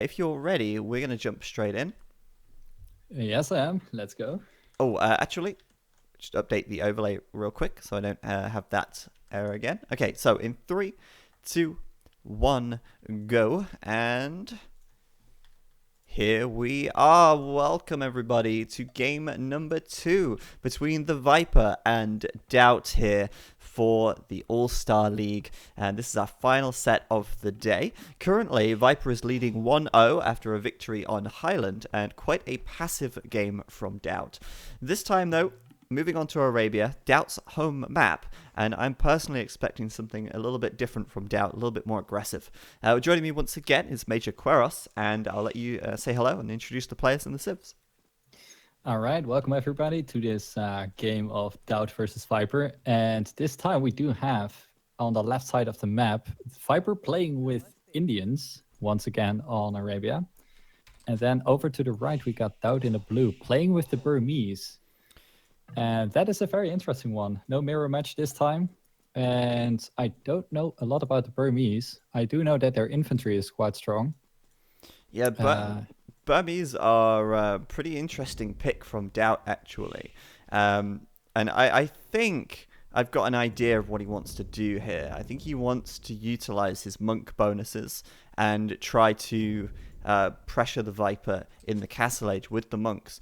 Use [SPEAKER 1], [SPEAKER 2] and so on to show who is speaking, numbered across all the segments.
[SPEAKER 1] if you're ready, we're going to jump straight in.
[SPEAKER 2] Yes, I am. Let's go.
[SPEAKER 1] Oh, actually, just update the overlay real quick so I don't have that error again. Okay, so in 3, 2, 1, go. And here we are. Welcome, everybody, to game number 2 between TheViper and DauT here for the All-Star League. And this is our final set of the day. Currently, Viper is leading 1-0 after a victory on Highland, and quite a passive game from DauT. This time, though, moving on to Arabia, DauT's home map, and I'm personally expecting something a little bit different from DauT, a little bit more aggressive. Joining me once again is MajorQueros, and I'll let you say hello and introduce the players and the civs.
[SPEAKER 2] All right, welcome everybody to this game of DauT versus Viper. And this time we do have on the left side of the map Viper playing with Indians once again on Arabia. And then over to the right we got DauT in the blue playing with the Burmese. And that is a very interesting one. No mirror match this time. And I don't know a lot about the Burmese. I do know that their infantry is quite strong.
[SPEAKER 1] Yeah, but Burmese are a pretty interesting pick from DauT, actually. And I think I've got an idea of what he wants to do here. I think he wants to utilize his monk bonuses and try to pressure the Viper in the Castle Age with the monks.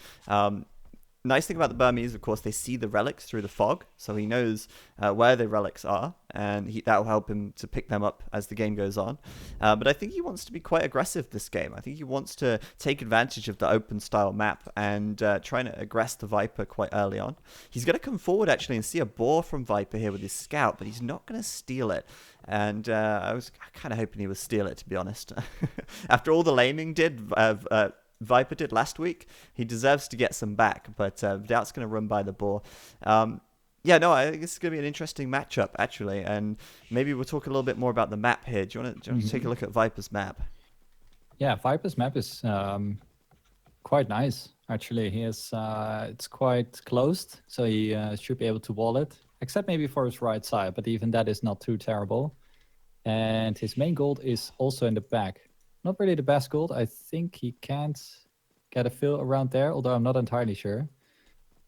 [SPEAKER 1] Nice thing about the Burmese, of course, they see the relics through the fog, so he knows where the relics are, and that will help him to pick them up as the game goes on. But I think he wants to be quite aggressive this game. I think he wants to take advantage of the open style map and try to aggress the Viper quite early on. He's going to come forward actually and see a boar from Viper here with his scout, but he's not going to steal it. And I was kind of hoping he would steal it, to be honest. After all the laming Viper did last week, he deserves to get some back, but DauT's going to run by the boar. I think this is going to be an interesting matchup, actually, and maybe we'll talk a little bit more about the map here. Do you want to take a look at Viper's map?
[SPEAKER 2] Yeah, Viper's map is quite nice, actually. It's quite closed, so he should be able to wall it, except maybe for his right side, but even that is not too terrible. And his main gold is also in the back. Not really the best gold. I think he can't get a fill around there, although I'm not entirely sure.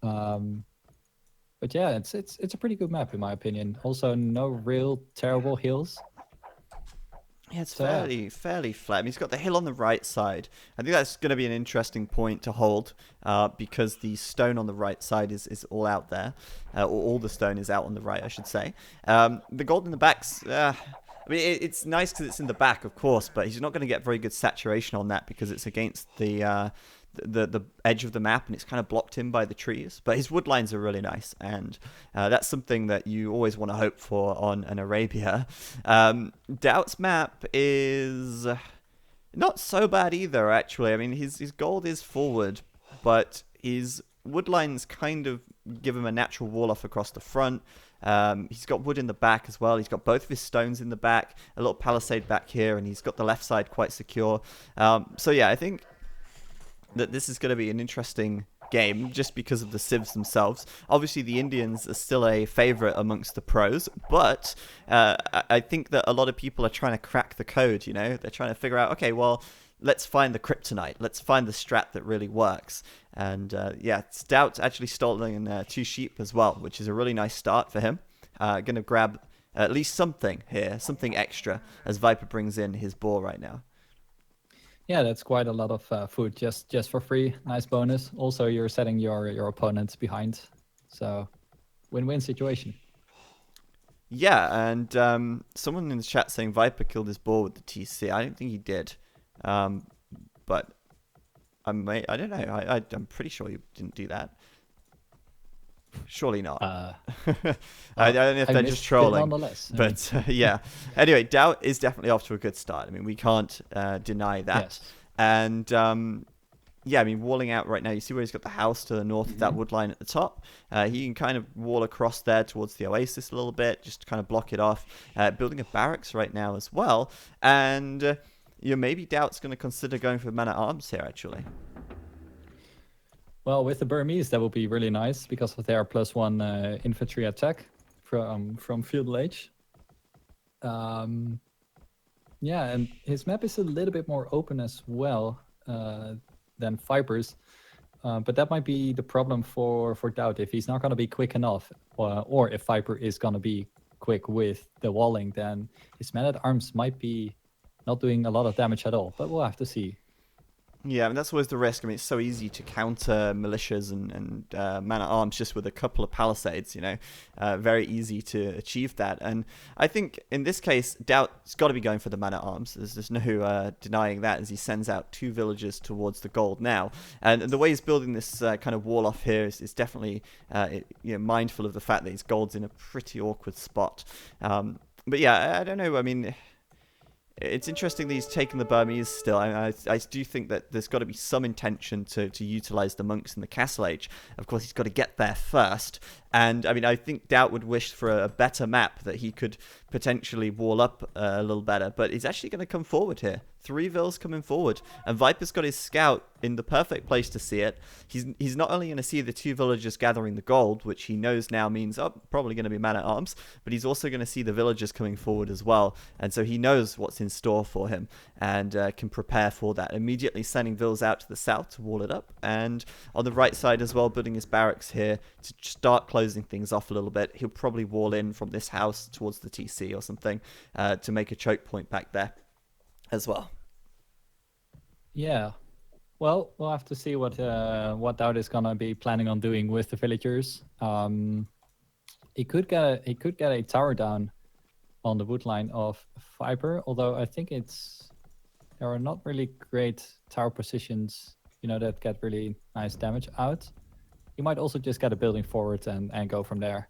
[SPEAKER 2] But yeah, it's a pretty good map in my opinion. Also, no real terrible hills.
[SPEAKER 1] Yeah, it's fairly flat. I mean, he's got the hill on the right side. I think that's going to be an interesting point to hold because the stone on the right side is all out there. Or all the stone is out on the right, I should say. The gold in the back's... I mean, it's nice because it's in the back, of course, but he's not going to get very good saturation on that because it's against the edge of the map and it's kind of blocked in by the trees. But his wood lines are really nice, and that's something that you always want to hope for on an Arabia. DauT's map is not so bad either, actually. I mean, his gold is forward, but his wood lines kind of give him a natural wall off across the front. He's got wood in the back as well. He's got both of his stones in the back, a little palisade back here, and he's got the left side quite secure. So yeah, I think that this is going to be an interesting game just because of the civs themselves. Obviously, the Indians are still a favorite amongst the pros, but I think that a lot of people are trying to crack the code, you know? They're trying to figure out, okay, well, let's find the kryptonite. Let's find the strat that really works. And it's DauT actually stolen 2 sheep as well, which is a really nice start for him. Going to grab at least something here, something extra, as Viper brings in his boar right now.
[SPEAKER 2] Yeah, that's quite a lot of food just for free. Nice bonus. Also, you're setting your opponents behind. So, win-win situation.
[SPEAKER 1] Yeah, and someone in the chat saying Viper killed his boar with the TC. I don't think he did. But I don't know. I'm pretty sure he didn't do that. Surely not. I don't know if they're just trolling.
[SPEAKER 2] Nonetheless.
[SPEAKER 1] But yeah. Anyway, DauT is definitely off to a good start. I mean, we can't deny that.
[SPEAKER 2] Yes.
[SPEAKER 1] And I mean, walling out right now, you see where he's got the house to the north of that wood line at the top. He can kind of wall across there towards the oasis a little bit, just to kind of block it off. Building a barracks right now as well. And maybe DauT's going to consider going for man-at-arms here, actually.
[SPEAKER 2] Well, with the Burmese, that would be really nice because of their +1 infantry attack from field age. Yeah, and his map is a little bit more open as well than Viper's. But that might be the problem for DauT if he's not going to be quick enough, or if Viper is going to be quick with the walling, then his man-at-arms might be not doing a lot of damage at all. But we'll have to see.
[SPEAKER 1] Yeah, I mean, that's always the risk. I mean, it's so easy to counter militias and man-at-arms just with a couple of palisades, you know. Very easy to achieve that. And I think in this case, DauT's got to be going for the man-at-arms. There's no denying that as he sends out 2 villagers towards the gold now. And the way he's building this kind of wall off here is definitely mindful of the fact that his gold's in a pretty awkward spot. But yeah, I don't know. I mean, it's interesting that he's taken the Burmese still. I do think that there's got to be some intention to utilize the monks in the Castle Age. Of course, he's got to get there first. And I mean, I think DauT would wish for a better map that he could potentially wall up a little better. But he's actually going to come forward here. 3 vills coming forward. And Viper's got his scout in the perfect place to see it. He's not only going to see the 2 villagers gathering the gold, which he knows now means probably going to be man-at-arms, but he's also going to see the villagers coming forward as well. And so he knows what's in store for him and can prepare for that. Immediately sending vills out to the south to wall it up. And on the right side as well, building his barracks here to start closing things off a little bit. He'll probably wall in from this house towards the TC or something to make a choke point back there as well.
[SPEAKER 2] Yeah. Well, we'll have to see what DauT is gonna be planning on doing with the villagers. He could get a tower down on the wood line of Viper, although I think there are not really great tower positions, that get really nice damage out. He might also just get a building forward and go from there.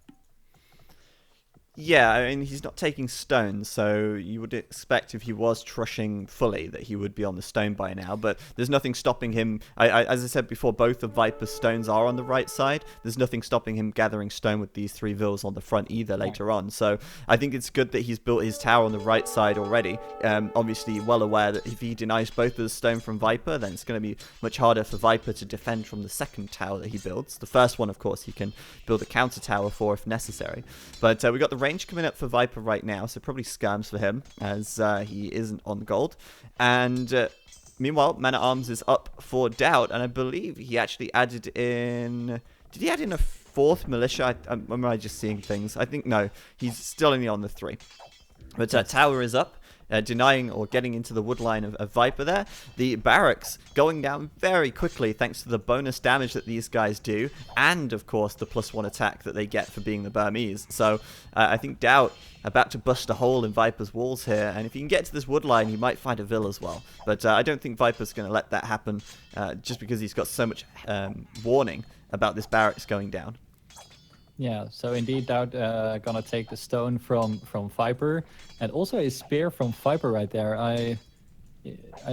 [SPEAKER 1] Yeah, I mean, he's not taking stones, so you would expect if he was trushing fully that he would be on the stone by now, but there's nothing stopping him. As I said before, both of Viper's stones are on the right side. There's nothing stopping him gathering stone with these 3 vills on the front either later on, so I think it's good that he's built his tower on the right side already. Obviously, well aware that if he denies both of the stone from Viper, then it's going to be much harder for Viper to defend from the second tower that he builds. The first one, of course, he can build a counter tower for if necessary, but we got the range coming up for Viper right now, so probably scams for him as he isn't on gold. And meanwhile, man-at-arms is up for DauT, and I believe he actually added in... Did he add in a 4th militia? Am I just seeing things? I think no, he's still only on the 3. But tower is up. Denying or getting into the wood line of Viper there. The barracks going down very quickly thanks to the bonus damage that these guys do, and of course the +1 attack that they get for being the Burmese. So I think DauT about to bust a hole in Viper's walls here, and if he can get to this wood line, he might find a vill as well. But I don't think Viper's going to let that happen just because he's got so much warning about this barracks going down.
[SPEAKER 2] Yeah, so indeed DauT gonna take the stone from Viper, and also a spear from Viper right there. I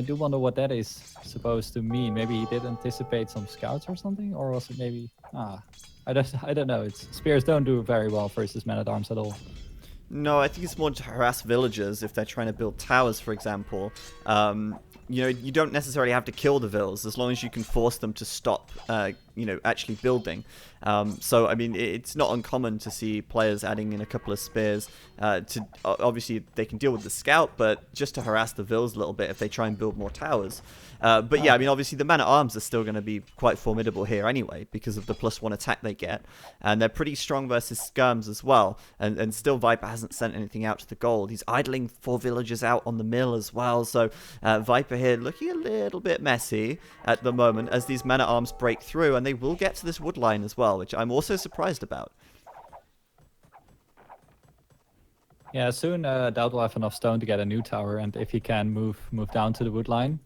[SPEAKER 2] do wonder what that is supposed to mean. Maybe he did anticipate some scouts or something, or was it maybe I don't know. Spears don't do very well versus man-at-arms at all.
[SPEAKER 1] No, I think it's more to harass villagers if they're trying to build towers, for example. You don't necessarily have to kill the vills as long as you can force them to stop, actually building. So, I mean, it's not uncommon to see players adding in a couple of spears. Obviously, they can deal with the scout, but just to harass the vills a little bit if they try and build more towers. But yeah, I mean, obviously the man-at-arms are still going to be quite formidable here anyway because of the +1 attack they get. And they're pretty strong versus skirms as well. And still Viper hasn't sent anything out to the gold. He's idling 4 villagers out on the mill as well. So Viper here looking a little bit messy at the moment as these man-at-arms break through. And they will get to this wood line as well, which I'm also surprised about.
[SPEAKER 2] Yeah, soon DauT will have enough stone to get a new tower, and if he can move down to the wood line,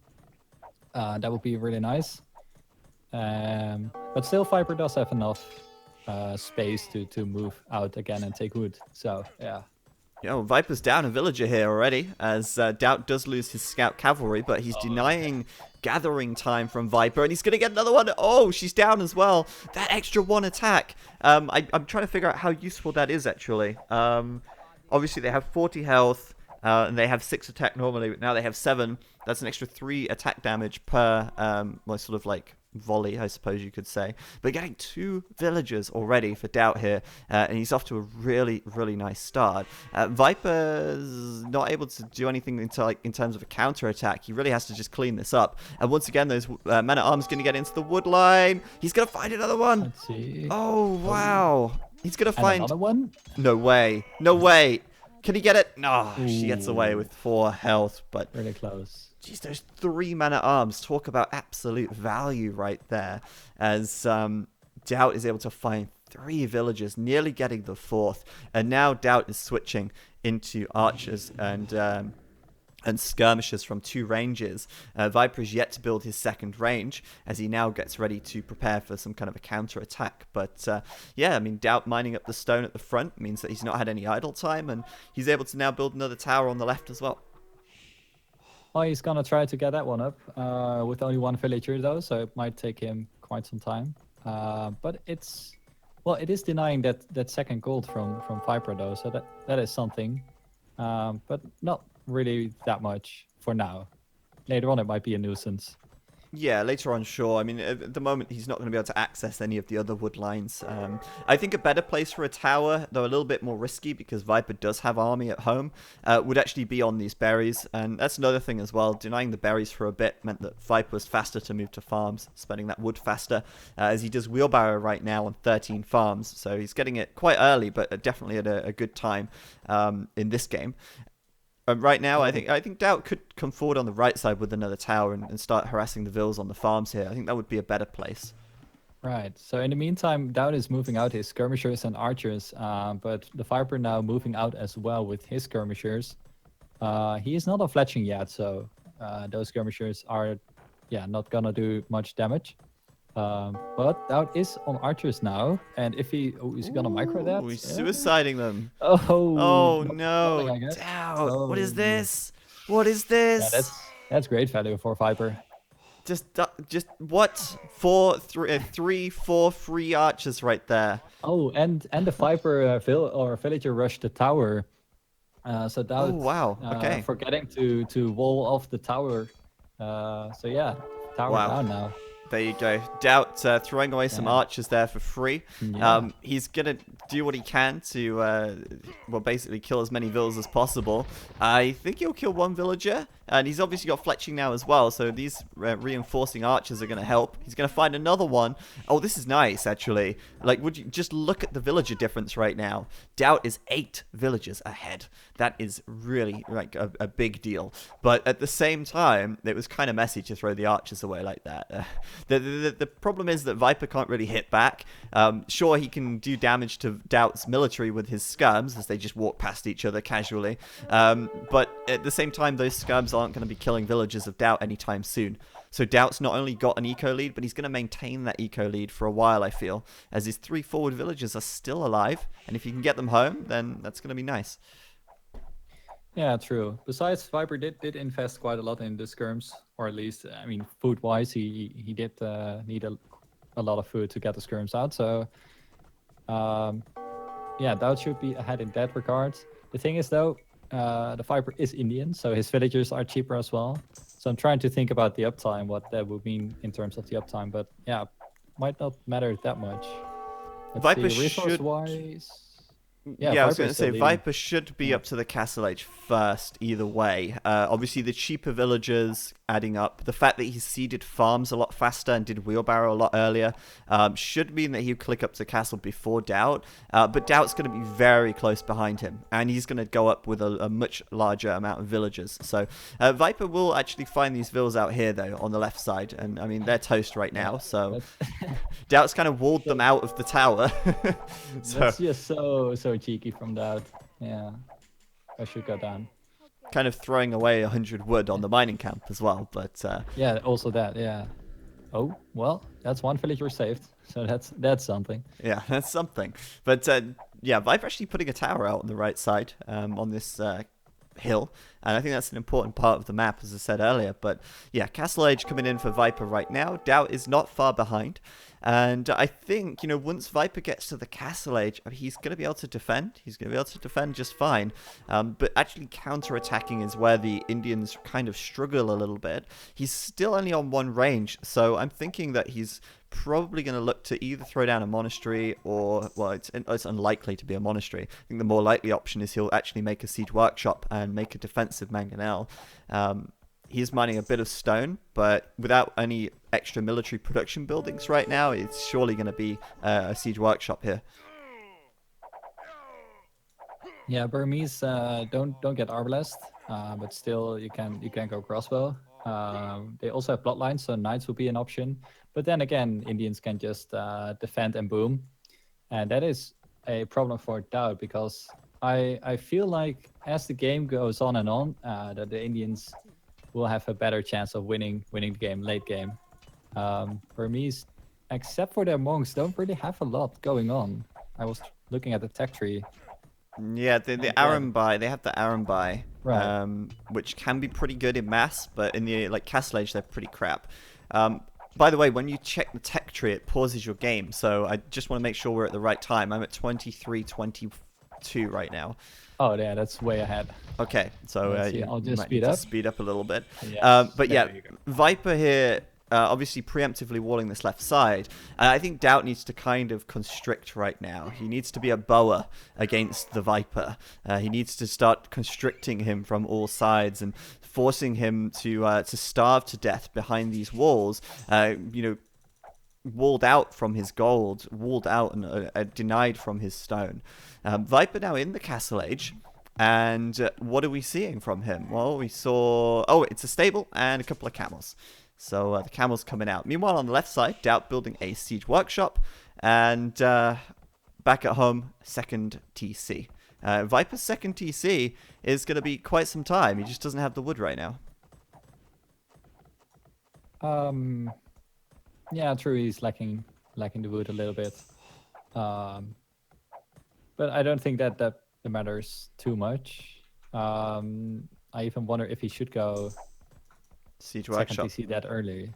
[SPEAKER 2] that would be really nice. But still, Viper does have enough space to move out again and take wood. So, yeah.
[SPEAKER 1] Viper's down a villager here already, as DauT does lose his scout cavalry, but he's denying gathering time from Viper, and he's going to get another one. Oh, she's down as well. That extra 1 attack. I'm trying to figure out how useful that is, actually. Obviously, they have 40 health, and they have 6 attack normally, but now they have 7. That's an extra 3 attack damage per, volley, I suppose you could say. But getting 2 villagers already for DauT here, and he's off to a really, really nice start. Viper's not able to do anything in terms of a counter-attack. He really has to just clean this up. And once again, those men-at-arms going to get into the wood line. He's going to find another one.
[SPEAKER 2] Let's see.
[SPEAKER 1] Oh, wow. He's going to find...
[SPEAKER 2] another one?
[SPEAKER 1] No way. No way. Can he get it? No, she gets away with 4 health, but...
[SPEAKER 2] Really close.
[SPEAKER 1] Geez, those 3 men-at-arms. Talk about absolute value right there. As DauT is able to find 3 villagers, nearly getting the 4th. And now DauT is switching into archers and skirmishers from 2 ranges. Viper is yet to build his 2nd range as he now gets ready to prepare for some kind of a counter-attack. But yeah, I mean, DauT mining up the stone at the front means that he's not had any idle time, and he's able to now build another tower on the left as well.
[SPEAKER 2] Oh, he's gonna try to get that one up with only 1 villager though, so it might take him quite some time. But it is denying that 2nd gold from Viper though, so that is something. But not really that much for now. Later on, it might be a nuisance.
[SPEAKER 1] Yeah, later on, sure. I mean, at the moment, he's not going to be able to access any of the other wood lines. I think a better place for a tower, though a little bit more risky because Viper does have army at home, would actually be on these berries. And that's another thing as well. Denying the berries for a bit meant that Viper was faster to move to farms, spending that wood faster, as he does wheelbarrow right now on 13 farms. So he's getting it quite early, but definitely at a good time in this game. Right now, I think DauT could come forward on the right side with another tower and start harassing the vills on the farms here. I think that would be a better place.
[SPEAKER 2] Right. So in the meantime, DauT is moving out his skirmishers and archers, but the Viper now moving out as well with his skirmishers. He is not on fletching yet, so those skirmishers are, not gonna do much damage. But DauT is on archers now, and if he's gonna micro that?
[SPEAKER 1] He's suiciding them.
[SPEAKER 2] Oh
[SPEAKER 1] no, DauT! What is this? What is this?
[SPEAKER 2] Yeah, that's great value for Viper.
[SPEAKER 1] Just what? 3, 4 free archers right there.
[SPEAKER 2] Oh, and the Viper villager rushed the tower. So DauT.
[SPEAKER 1] Oh wow! Okay.
[SPEAKER 2] Forgetting to wall off the tower. So yeah, tower down now.
[SPEAKER 1] There you go. DauT throwing away some archers there for free.
[SPEAKER 2] Yeah.
[SPEAKER 1] He's going to do what he can to, basically kill as many villas as possible. I think he'll kill 1 villager. And he's obviously got fletching now as well. So these reinforcing archers are going to help. He's going to find another one. Oh, this is nice, actually. Like, would you just look at the villager difference right now? DauT is 8 villagers ahead. That is really, like, a big deal. But at the same time, it was kind of messy to throw the archers away like that. The problem is that Viper can't really hit back. Sure, he can do damage to DauT's military with his skirms as they just walk past each other casually. But at the same time, those skirms aren't going to be killing villagers of DauT anytime soon. So DauT's not only got an eco lead, but he's going to maintain that eco lead for a while, I feel, as his 3 forward villagers are still alive. And if you can get them home, then that's going to be nice.
[SPEAKER 2] Yeah, true. Besides, Viper did invest quite a lot in the skirms, or at least, I mean, food-wise, he did need a lot of food to get the skirms out. So, yeah, DauT should be ahead in that regard. The thing is, though, the Viper is Indian, so his villagers are cheaper as well. So I'm trying to think about the uptime, what that would mean in terms of the uptime. But yeah, might not matter that much.
[SPEAKER 1] Viper
[SPEAKER 2] resource-wise.
[SPEAKER 1] Yeah, I was going to say, Viper should be up to the Castle Age first, either way. Obviously, the cheaper villagers adding up. The fact that he seeded farms a lot faster and did wheelbarrow a lot earlier should mean that he'll click up to Castle before DauT. But DauT's going to be very close behind him, and he's going to go up with a much larger amount of villagers. So Viper will actually find these villas out here, though, on the left side. And, I mean, they're toast right now, so DauT's kind of walled them out of the tower.
[SPEAKER 2] That's just so cheeky from DauT. Yeah, I should go down.
[SPEAKER 1] Kind of throwing away 100 wood on the mining camp as well, but
[SPEAKER 2] yeah, also that. Yeah. Oh well, that's 1 villager saved, so that's something.
[SPEAKER 1] Yeah, that's something. But yeah, Viper actually putting a tower out on the right side on this hill, And I think that's an important part of the map, as I said earlier. But yeah, Castle Age coming in for Viper right now. DauT is not far behind. And I think, once Viper gets to the Castle Age, he's going to be able to defend. He's going to be able to defend just fine. But actually counter-attacking is where the Indians kind of struggle a little bit. He's still only on one range, so I'm thinking that he's probably going to look to either throw down a monastery or, well, it's unlikely to be a monastery. I think the more likely option is he'll actually make a siege workshop and make a defensive mangonel. He's mining a bit of stone, but without any extra military production buildings right now, it's surely going to be a siege workshop here.
[SPEAKER 2] Yeah, Burmese don't get arbalest, but still you can go crossbow. They also have bloodlines, so knights will be an option. But then again, Indians can just defend and boom, and that is a problem for DauT, because I feel like as the game goes on and on, that the Indians will have a better chance of winning the game late game. Burmese, except for their monks, don't really have a lot going on. I was looking at the tech tree.
[SPEAKER 1] Yeah, the Arambai, they have the Arambai,
[SPEAKER 2] right.
[SPEAKER 1] Which can be pretty good in mass, but in the Castle Age they're pretty crap. By the way, when you check the tech tree, it pauses your game, so I just want to make sure we're at the right time. I'm at 23:22 right now.
[SPEAKER 2] Oh yeah, that's way ahead.
[SPEAKER 1] Okay, so
[SPEAKER 2] I'll just
[SPEAKER 1] speed up a little bit.
[SPEAKER 2] Yes,
[SPEAKER 1] but yeah, Viper here, obviously preemptively walling this left side. I think DauT needs to kind of constrict right now. He needs to be a boa against the Viper. He needs to start constricting him from all sides and forcing him to starve to death behind these walls. Walled out from his gold, walled out and denied from his stone. Viper now in the Castle Age, and what are we seeing from him? Well, we saw... Oh, it's a stable and a couple of camels. So the camels coming out. Meanwhile, on the left side, DauT building a siege workshop, and back at home, second TC. Viper's second TC is going to be quite some time. He just doesn't have the wood right now.
[SPEAKER 2] Yeah, true. He's lacking the wood a little bit, but I don't think that matters too much. I even wonder if he should go
[SPEAKER 1] siege workshop.
[SPEAKER 2] TC that early.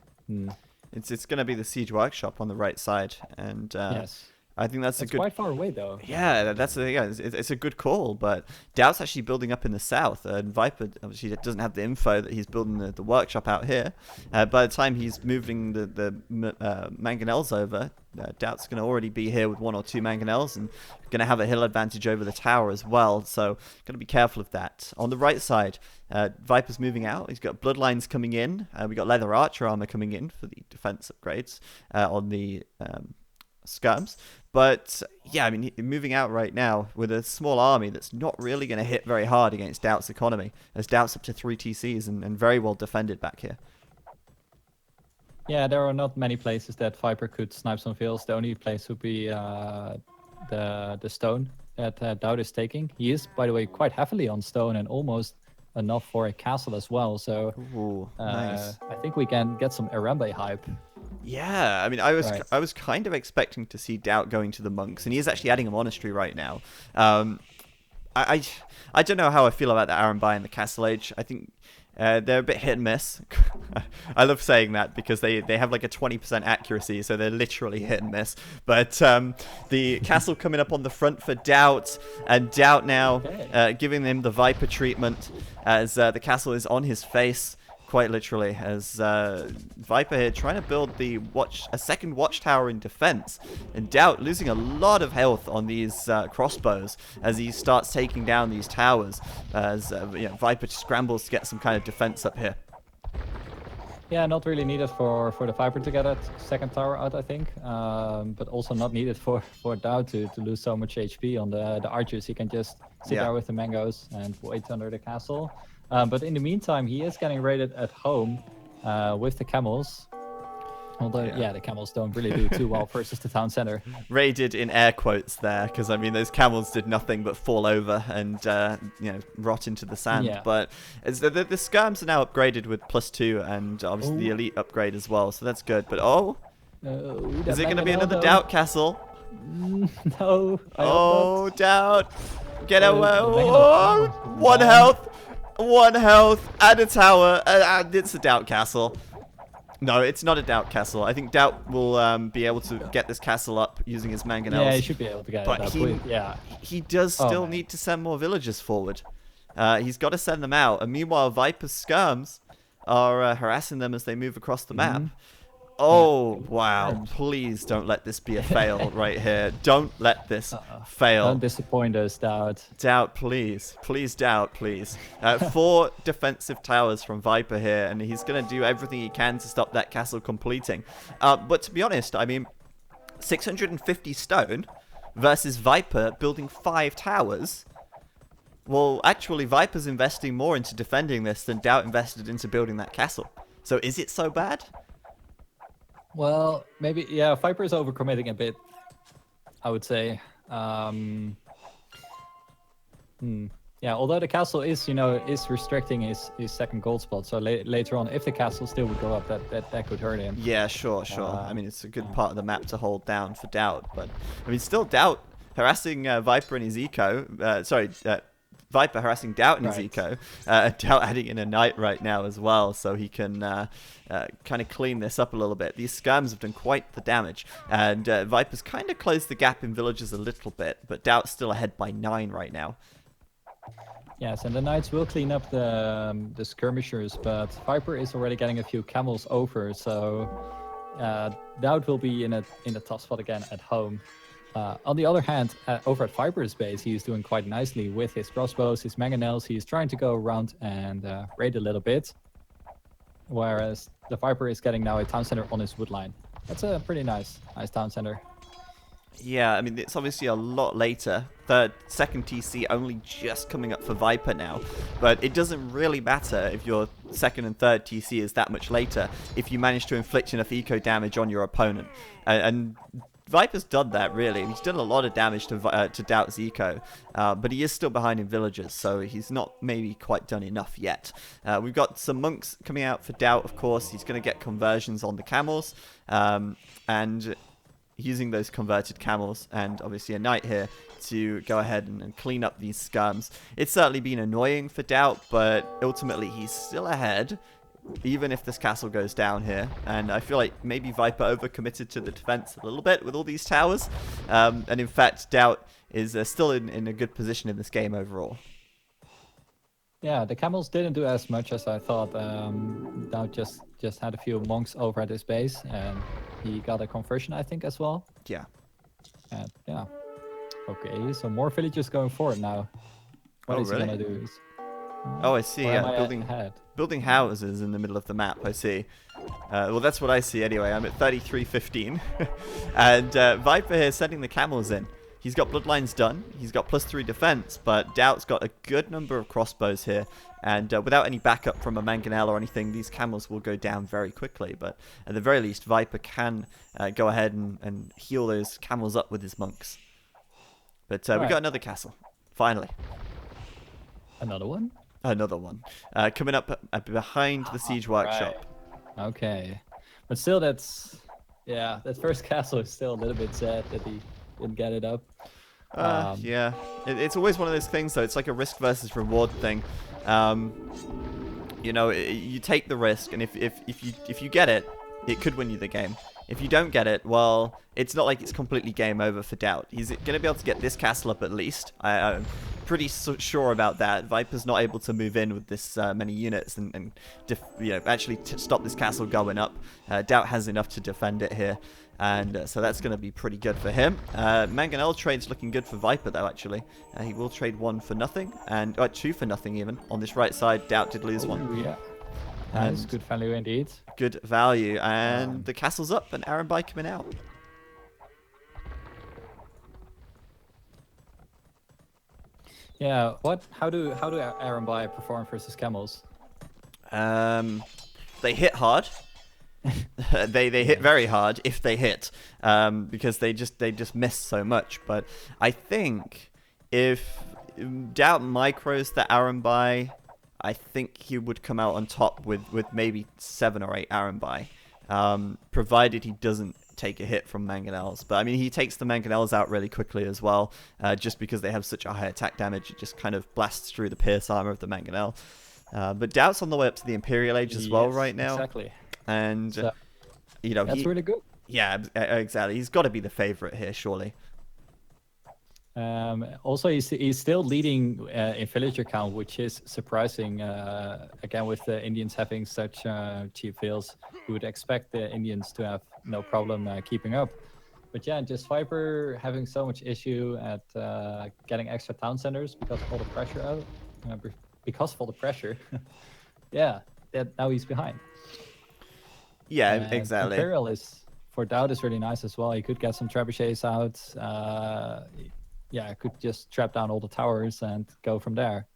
[SPEAKER 1] It's going to be the siege workshop on the right side, and
[SPEAKER 2] yes.
[SPEAKER 1] I think that's a good...
[SPEAKER 2] quite far away, though.
[SPEAKER 1] Yeah, it's a good call, but DauT's actually building up in the south, and Viper obviously doesn't have the info that he's building the workshop out here. By the time he's moving the mangonels over, DauT's going to already be here with 1 or 2 mangonels, and going to have a hill advantage over the tower as well, so got to be careful of that. On the right side, Viper's moving out. He's got bloodlines coming in. We got leather archer armor coming in for the defense upgrades on the... skirms. But yeah, I mean, moving out right now with a small army that's not really going to hit very hard against DauT's economy, as DauT's up to 3 TCs and very well defended back here.
[SPEAKER 2] Yeah, there are not many places that Viper could snipe some kills. The only place would be the stone that DauT is taking. He is, by the way, quite heavily on stone and almost enough for a castle as well. So
[SPEAKER 1] nice.
[SPEAKER 2] I think we can get some Arambe hype.
[SPEAKER 1] Yeah, I mean, I was kind of expecting to see DauT going to the monks, and he is actually adding a monastery right now. I don't know how I feel about the Arambai and the Castle Age. I think they're a bit hit and miss. I love saying that because they have like a 20% accuracy, so they're literally hit and miss. But the castle coming up on the front for DauT, and DauT now giving him the Viper treatment as the castle is on his face. Quite literally, as Viper here trying to build a second watchtower in defense, and DauT losing a lot of health on these crossbows as he starts taking down these towers, as Viper scrambles to get some kind of defense up here.
[SPEAKER 2] Yeah, not really needed for the Viper to get that second tower out, I think, but also not needed for DauT to lose so much HP on the archers. He can just sit there with the mangoes and wait under the castle. But in the meantime, he is getting raided at home with the camels. Although, the camels don't really do too well versus the town center.
[SPEAKER 1] Raided in air quotes there, because I mean those camels did nothing but fall over and rot into the sand. Yeah. But the skirms are now upgraded with +2 and obviously the elite upgrade as well, so that's good. But is it going to be another DauT castle?
[SPEAKER 2] No.
[SPEAKER 1] DauT, get away! 1 health. 1 health and a tower, and it's a DauT castle. No, it's not a DauT castle. I think DauT will be able to get this castle up using his mangonels.
[SPEAKER 2] Yeah, he should be able to get it up.
[SPEAKER 1] He does still need to send more villagers forward. He's got to send them out. And meanwhile, Viper's skirms are harassing them as they move across the map. Oh, wow. Please don't let this be a fail right here. Don't let this fail.
[SPEAKER 2] Don't disappoint us, DauT.
[SPEAKER 1] DauT, please. Please, DauT, please. 4 defensive towers from Viper here, and he's going to do everything he can to stop that castle completing. But to be honest, I mean, 650 stone versus Viper building 5 towers. Well, actually, Viper's investing more into defending this than DauT invested into building that castle. So is it so bad?
[SPEAKER 2] Well, maybe, yeah, Viper is overcommitting a bit, I would say. Yeah, although the castle is, is restricting his second gold spot. So later on, if the castle still would go up, that could hurt him.
[SPEAKER 1] Yeah, sure. I mean, it's a good part of the map to hold down for DauT. But, I mean, still DauT harassing Viper in his eco. Viper harassing DauT in his eco. DauT adding in a knight right now as well, so he can kind of clean this up a little bit. These skirms have done quite the damage, and Viper's kind of closed the gap in villages a little bit, but DauT's still ahead by 9 right now.
[SPEAKER 2] Yes, and the knights will clean up the skirmishers, but Viper is already getting a few camels over, so DauT will be in a tough spot again at home. On the other hand, over at Viper's base, he is doing quite nicely with his crossbows, his mangonels. He's trying to go around and raid a little bit, whereas the Viper is getting now a town center on his wood line. That's a pretty nice town center.
[SPEAKER 1] Yeah, I mean, it's obviously a lot later. Second TC only just coming up for Viper now. But it doesn't really matter if your second and third TC is that much later if you manage to inflict enough eco damage on your opponent. And Viper's done that, really. He's done a lot of damage to DauT's eco, but he is still behind in villagers, so he's not maybe quite done enough yet. We've got some monks coming out for DauT, of course. He's going to get conversions on the camels, and using those converted camels, and obviously a knight here to go ahead and clean up these skirms. It's certainly been annoying for DauT, but ultimately he's still ahead, even if this castle goes down here. And I feel like maybe Viper overcommitted to the defense a little bit with all these towers. And in fact, DauT is still in a good position in this game overall.
[SPEAKER 2] Yeah, the camels didn't do as much as I thought. DauT just had a few monks over at his base, and he got a conversion, I think, as well.
[SPEAKER 1] Yeah.
[SPEAKER 2] And yeah. Okay, so more villagers going forward now. What is he gonna do?
[SPEAKER 1] Oh, I see. Yeah, building houses in the middle of the map. I see. Well, that's what I see anyway. I'm at 33:15, and Viper here sending the camels in. He's got bloodlines done. He's got +3 defense, but DauT's got a good number of crossbows here, and without any backup from a mangonel or anything, these camels will go down very quickly. But at the very least, Viper can go ahead and heal those camels up with his monks. But we got another castle, finally.
[SPEAKER 2] Another one?
[SPEAKER 1] Another one. Coming up behind the siege workshop.
[SPEAKER 2] Okay. But still, that first castle is still a little bit sad that he didn't get it up.
[SPEAKER 1] Yeah. It's always one of those things, though. It's like a risk versus reward thing. You take the risk, and if you get it, it could win you the game. If you don't get it, well, it's not like it's completely game over for DauT. He's going to be able to get this castle up at least. I'm pretty sure about that. Viper's not able to move in with this many units and actually stop this castle going up. DauT has enough to defend it here, and so that's going to be pretty good for him. Mangonel trade's looking good for Viper, though, actually. He will trade 1 for nothing, and 2 for nothing even. On this right side, DauT did lose 1.
[SPEAKER 2] Yeah. That's good value indeed.
[SPEAKER 1] Good value, and the castle's up, and Liereyy coming out.
[SPEAKER 2] Yeah, how do Liereyy perform versus camels?
[SPEAKER 1] They hit hard. they hit very hard if they hit, because they just miss so much. But I think if DauT micros the Liereyy, I think he would come out on top with maybe 7 or 8 Liereyy, provided he doesn't take a hit from mangonels. But I mean, he takes the mangonels out really quickly as well, just because they have such a high attack damage. It just kind of blasts through the pierce armor of the mangonel. But DauT's on the way up to the Imperial Age as well right now.
[SPEAKER 2] Exactly.
[SPEAKER 1] And,
[SPEAKER 2] So, that's really good.
[SPEAKER 1] Yeah, exactly. He's got to be the favorite here, surely.
[SPEAKER 2] Also, he's still leading in villager count, which is surprising. Again, with the Indians having such cheap fields, you would expect the Indians to have no problem keeping up. But yeah, just Viper having so much issue at getting extra town centers because of all the pressure yeah, now he's behind.
[SPEAKER 1] Yeah,
[SPEAKER 2] And
[SPEAKER 1] exactly.
[SPEAKER 2] Imperial for DauT is really nice as well. He could get some trebuchets out. Yeah, could just trap down all the towers and go from there.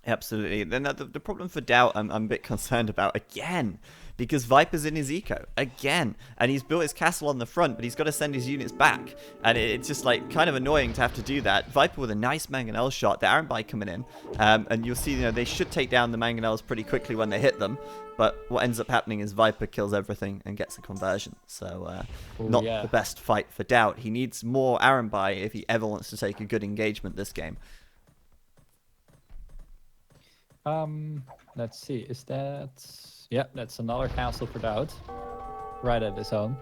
[SPEAKER 1] Absolutely. Then the problem for DauT, I'm a bit concerned about again, because Viper's in his eco again, and he's built his castle on the front, but he's got to send his units back, and it's just like kind of annoying to have to do that. Viper with a nice mangonel shot, the Arambai coming in, and you'll see, they should take down the mangonels pretty quickly when they hit them, but what ends up happening is Viper kills everything and gets a conversion. So not the best fight for DauT. He needs more Arambai if he ever wants to take a good engagement this game.
[SPEAKER 2] Let's see. Is that? Yeah, that's another castle for DauT, right at his home.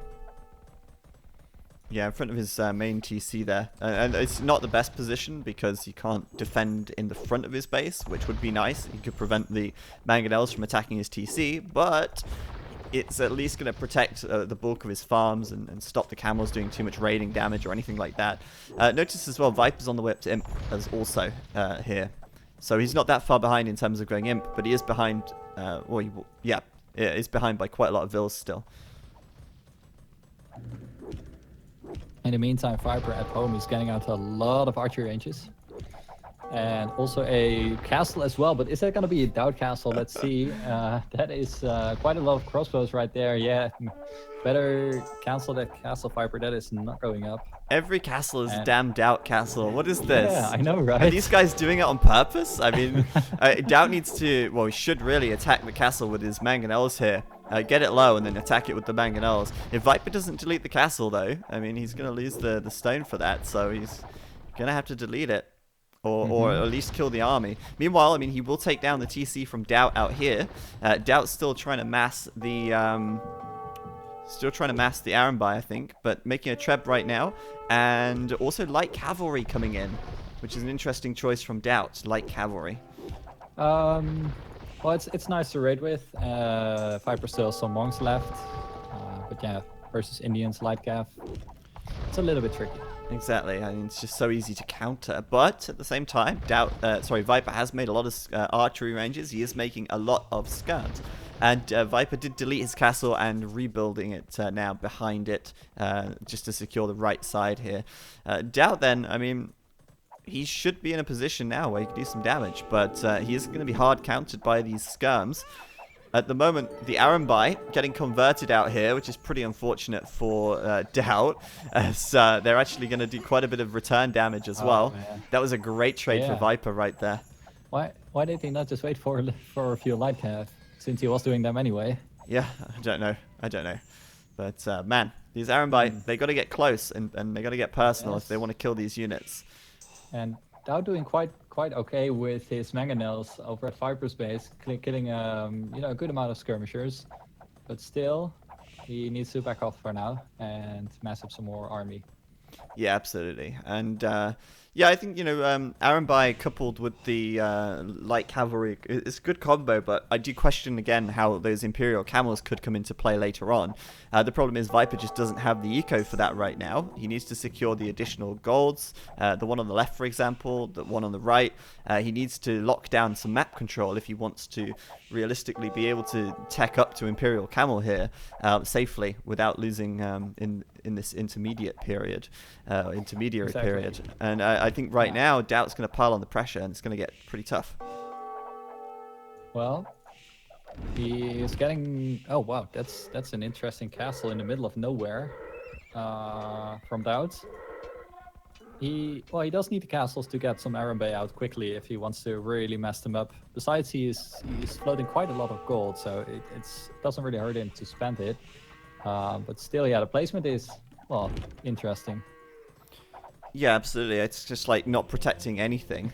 [SPEAKER 1] Yeah, in front of his main TC there, and it's not the best position because he can't defend in the front of his base, which would be nice. He could prevent the mangonels from attacking his TC, but it's at least going to protect the bulk of his farms and stop the camels doing too much raiding damage or anything like that. Notice as well, Viper's on the way up to Imp as also here. So he's not that far behind in terms of going Imp, but he is behind, he's behind by quite a lot of vills still.
[SPEAKER 2] In the meantime, Viper at home is getting out a lot of archery ranges. And also a castle as well, but is that going to be a DauT castle? Let's see. That is quite a lot of crossbows right there. Yeah, better cancel that castle, Viper. That is not going up.
[SPEAKER 1] Every castle is a damn DauT castle. What is this?
[SPEAKER 2] Yeah, I know, right?
[SPEAKER 1] Are these guys doing it on purpose? I mean, DauT needs to, well, he should really attack the castle with his mangonels here. Get it low and then attack it with the mangonels. If Viper doesn't delete the castle, though, I mean, he's going to lose the stone for that. So he's going to have to delete it. Or at least kill the army. Meanwhile, I mean, he will take down the TC from DauT out here. DauT's still trying to mass the Arambai, I think, but making a Treb right now, and also light cavalry coming in, which is an interesting choice from DauT. Light cavalry.
[SPEAKER 2] Well, it's nice to raid with. Viper still has some monks left, but yeah, versus Indians, light cav, it's a little bit tricky.
[SPEAKER 1] Exactly, I mean, it's just so easy to counter, but at the same time, Viper has made a lot of archery ranges. He is making a lot of skirms, and Viper did delete his castle and rebuilding it now behind it, just to secure the right side here. DauT then, I mean, he should be in a position now where he can do some damage, but he is going to be hard countered by these skirms. At the moment, the Arambai getting converted out here, which is pretty unfortunate for DauT, as they're actually going to do quite a bit of return damage as well. Man. That was a great trade for Viper right there.
[SPEAKER 2] Why did he not just wait for a few light cav, since he was doing them anyway?
[SPEAKER 1] Yeah, I don't know. But man, these Arambai, they got to get close and they got to get personal if they want to kill these units.
[SPEAKER 2] And DauT doing quite okay with his mangonels over at Viper's base, killing a good amount of skirmishers, but still he needs to back off for now and mass up some more army.
[SPEAKER 1] Yeah, absolutely. And yeah, I think Arambai coupled with the light cavalry, it's a good combo, but I do question again how those Imperial camels could come into play later on. The problem is Viper just doesn't have the eco for that right now. He needs to secure the additional golds, the one on the left, for example, the one on the right. He needs to lock down some map control if he wants to realistically be able to tech up to Imperial camel here safely without losing in this intermediary period. And I think right now DauT's going to pile on the pressure and it's going to get pretty tough.
[SPEAKER 2] Well, he is getting... Oh wow, that's an interesting castle in the middle of nowhere from DauT. He does need the castles to get some Arambai out quickly if he wants to really mess them up. Besides, he's floating quite a lot of gold, so it doesn't really hurt him to spend it. But still, yeah, the placement is, well, interesting.
[SPEAKER 1] Yeah, absolutely. It's just like not protecting anything,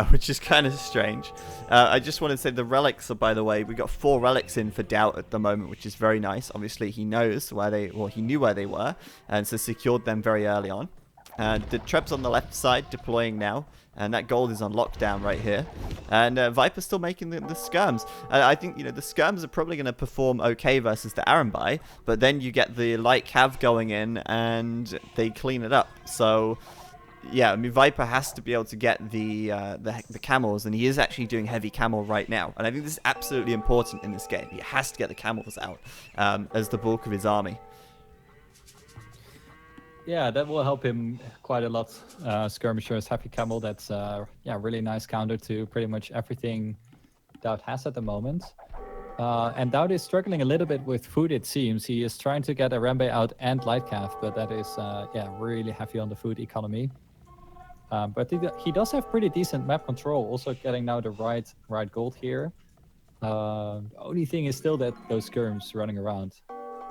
[SPEAKER 1] which is kind of strange. I just want to say the relics are, by the way, we got 4 relics in for DauT at the moment, which is very nice. Obviously, he knows where he knew where they were, and so secured them very early on. The Treb's on the left side deploying now, and that gold is on lockdown right here. And Viper's still making the skirms. I think, the skirms are probably going to perform okay versus the Arambai, but then you get the light cav going in, and they clean it up. So, yeah, I mean, Viper has to be able to get the camels, and he is actually doing heavy camel right now. And I think this is absolutely important in this game. He has to get the camels out as the bulk of his army.
[SPEAKER 2] Yeah, that will help him quite a lot. Skirmishers, Happy Camel, that's really nice counter to pretty much everything DauT has at the moment. And DauT is struggling a little bit with food, it seems. He is trying to get Arambe out and Lightcav, but that is really heavy on the food economy. But he does have pretty decent map control, also getting now the right gold here. The only thing is still that those skirms running around.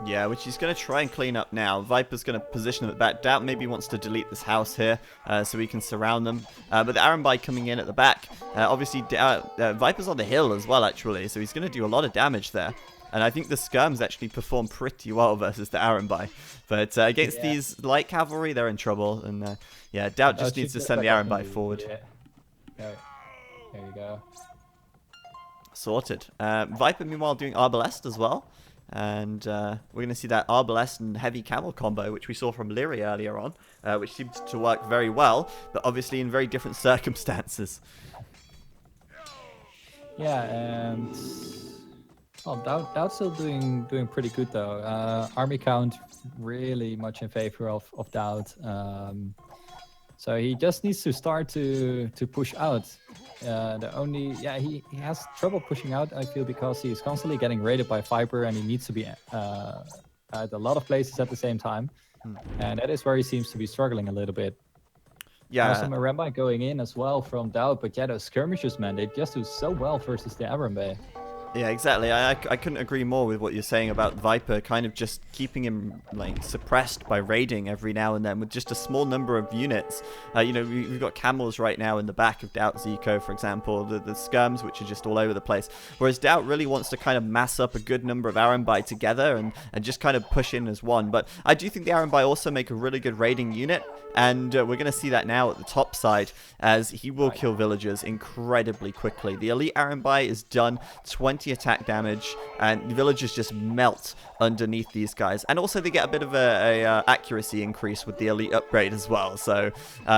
[SPEAKER 1] Yeah, which he's going to try and clean up now. Viper's going to position them at the back. DauT maybe wants to delete this house here so he can surround them. But the Arambai coming in at the back. Obviously, Viper's on the hill as well, actually, so he's going to do a lot of damage there. And I think the skirms actually perform pretty well versus the Arambai. But against these light cavalry, they're in trouble. And DauT just needs to send the Arambai forward.
[SPEAKER 2] Yeah. There you go.
[SPEAKER 1] Sorted. Viper, meanwhile, doing Arbalest as well. And we're going to see that Arbalest and Heavy Camel combo, which we saw from Liereyy earlier on, which seems to work very well, but obviously in very different circumstances.
[SPEAKER 2] Yeah, and DauT's still doing pretty good though. Army count really much in favor of DauT. So he just needs to start to push out. He has trouble pushing out, I feel, because he's constantly getting raided by Viper and he needs to be at a lot of places at the same time. And that is where he seems to be struggling a little bit.
[SPEAKER 1] Yeah.
[SPEAKER 2] Some Arambai going in as well from DauT, but those skirmishers, man, they just do so well versus the Arambai.
[SPEAKER 1] Yeah, exactly. I couldn't agree more with what you're saying about Viper, kind of just keeping him suppressed by raiding every now and then with just a small number of units. We've got camels right now in the back of DauT Zico, for example, the skirms, which are just all over the place. Whereas DauT really wants to kind of mass up a good number of Arambai together and just kind of push in as one. But I do think the Arambai also make a really good raiding unit, and we're going to see that now at the top side as he will kill villagers incredibly quickly. The elite Arambai is done 20 attack damage, and the villagers just melt underneath these guys. And also they get a bit of a accuracy increase with the elite upgrade as well. So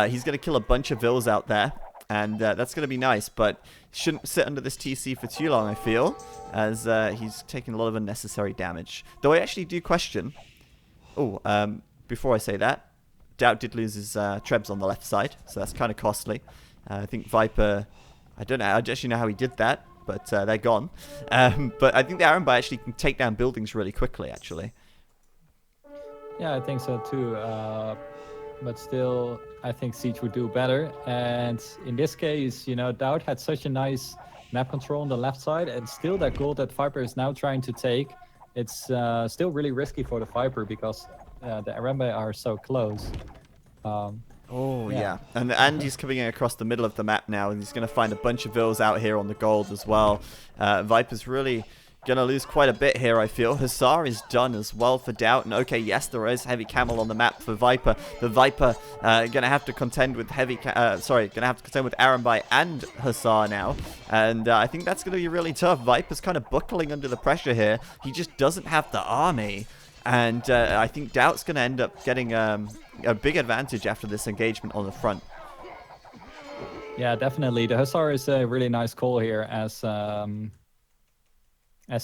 [SPEAKER 1] he's going to kill a bunch of vills out there, and that's going to be nice, but shouldn't sit under this TC for too long, I feel, as he's taking a lot of unnecessary damage. Though I actually do question... before I say that, DauT did lose his Trebs on the left side, so that's kind of costly. I think Viper... I don't know, I don't actually know how he did that, but they're gone. But I think the Arambai actually can take down buildings really quickly, actually.
[SPEAKER 2] Yeah, I think so too. But still, I think Siege would do better. And in this case, DauT had such a nice map control on the left side, and still that gold that Viper is now trying to take, it's still really risky for the Viper because the Arambai are so close.
[SPEAKER 1] Yeah. And he's coming in across the middle of the map now, and he's going to find a bunch of vills out here on the gold as well. Viper's really going to lose quite a bit here, I feel. Hussar is done as well for DauT. And okay, yes, there is Heavy Camel on the map for Viper. The Viper going to have to contend with Arambai and Hussar now. And I think that's going to be really tough. Viper's kind of buckling under the pressure here. He just doesn't have the army. And I think DauT's going to end up getting a big advantage after this engagement on the front.
[SPEAKER 2] Yeah, definitely. The Hussar is a really nice call here, as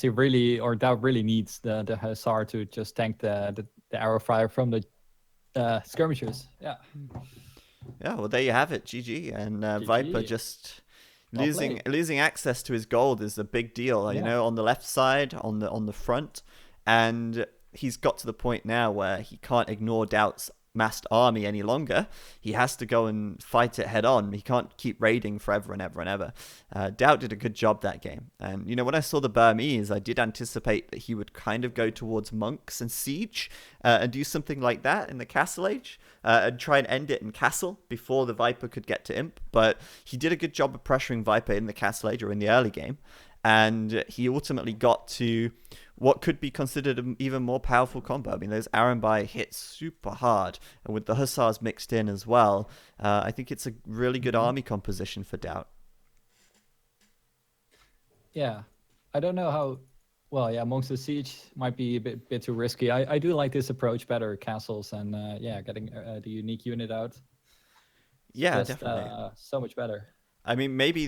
[SPEAKER 2] he really, or DauT really needs the Hussar to just tank the arrow fire from the skirmishers. Yeah.
[SPEAKER 1] Yeah, well, there you have it. GG. And Viper just losing access to his gold is a big deal. On the left side, on the front, and he's got to the point now where he can't ignore DauT's massed army any longer. He has to go and fight it head on. He can't keep raiding forever and ever and ever. DauT did a good job that game. And, when I saw the Burmese, I did anticipate that he would kind of go towards monks and siege and do something like that in the Castle Age and try and end it in Castle before the Viper could get to Imp. But he did a good job of pressuring Viper in the Castle Age or in the early game. And he ultimately got to what could be considered an even more powerful combo. I mean, those Arambai hit super hard, and with the Hussars mixed in as well, I think it's a really good army composition for DauT.
[SPEAKER 2] Yeah, I don't know how. Well, yeah, Monks of Siege might be a bit too risky. I do like this approach better, castles, and getting the unique unit out.
[SPEAKER 1] Yeah, definitely.
[SPEAKER 2] So much better.
[SPEAKER 1] I mean, maybe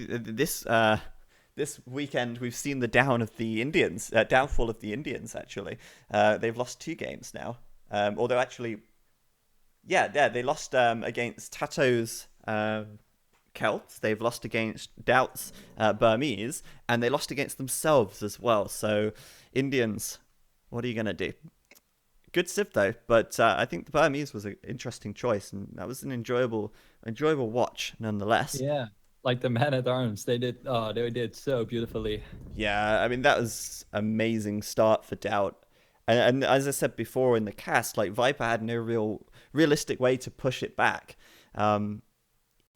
[SPEAKER 1] this weekend we've seen the downfall of the Indians. Actually, they've lost 2 games now. Although actually, they lost against TaToH's Celts. They've lost against DauT's Burmese, and they lost against themselves as well. So, Indians, what are you gonna do? Good civ though, but I think the Burmese was an interesting choice, and that was an enjoyable watch nonetheless.
[SPEAKER 2] Yeah, like the man-at-arms, they did so beautifully.
[SPEAKER 1] Yeah, I mean, that was amazing start for DauT. And as I said before in the cast, like Viper had no realistic way to push it back.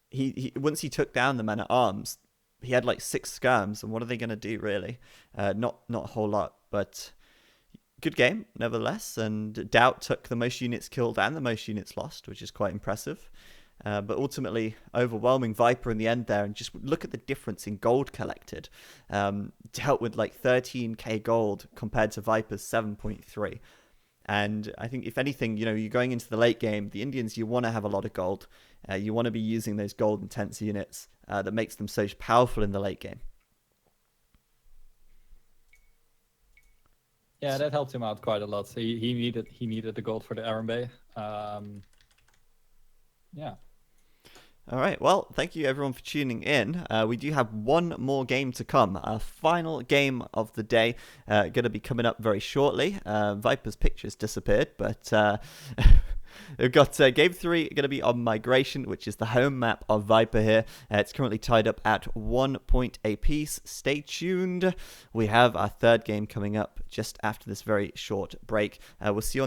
[SPEAKER 1] He once he took down the man-at-arms, he had like 6 skirms, and what are they going to do really? Not a whole lot, but good game nevertheless. And DauT took the most units killed and the most units lost, which is quite impressive. But ultimately, overwhelming Viper in the end there. And just look at the difference in gold collected. Dealt with like 13k gold compared to Viper's 7.3. And I think, if anything, you're going into the late game, the Indians, you want to have a lot of gold. You want to be using those gold intense units that makes them so powerful in the late game.
[SPEAKER 2] Yeah, that helped him out quite a lot. He needed the gold for the Arambai. Yeah.
[SPEAKER 1] All right. Well, thank you everyone for tuning in. We do have one more game to come. Our final game of the day going to be coming up very shortly. Viper's picture's disappeared, but we've got game 3 going to be on Migration, which is the home map of Viper here. It's currently tied up at 1 point apiece. Stay tuned. We have our 3rd game coming up just after this very short break. We'll see you on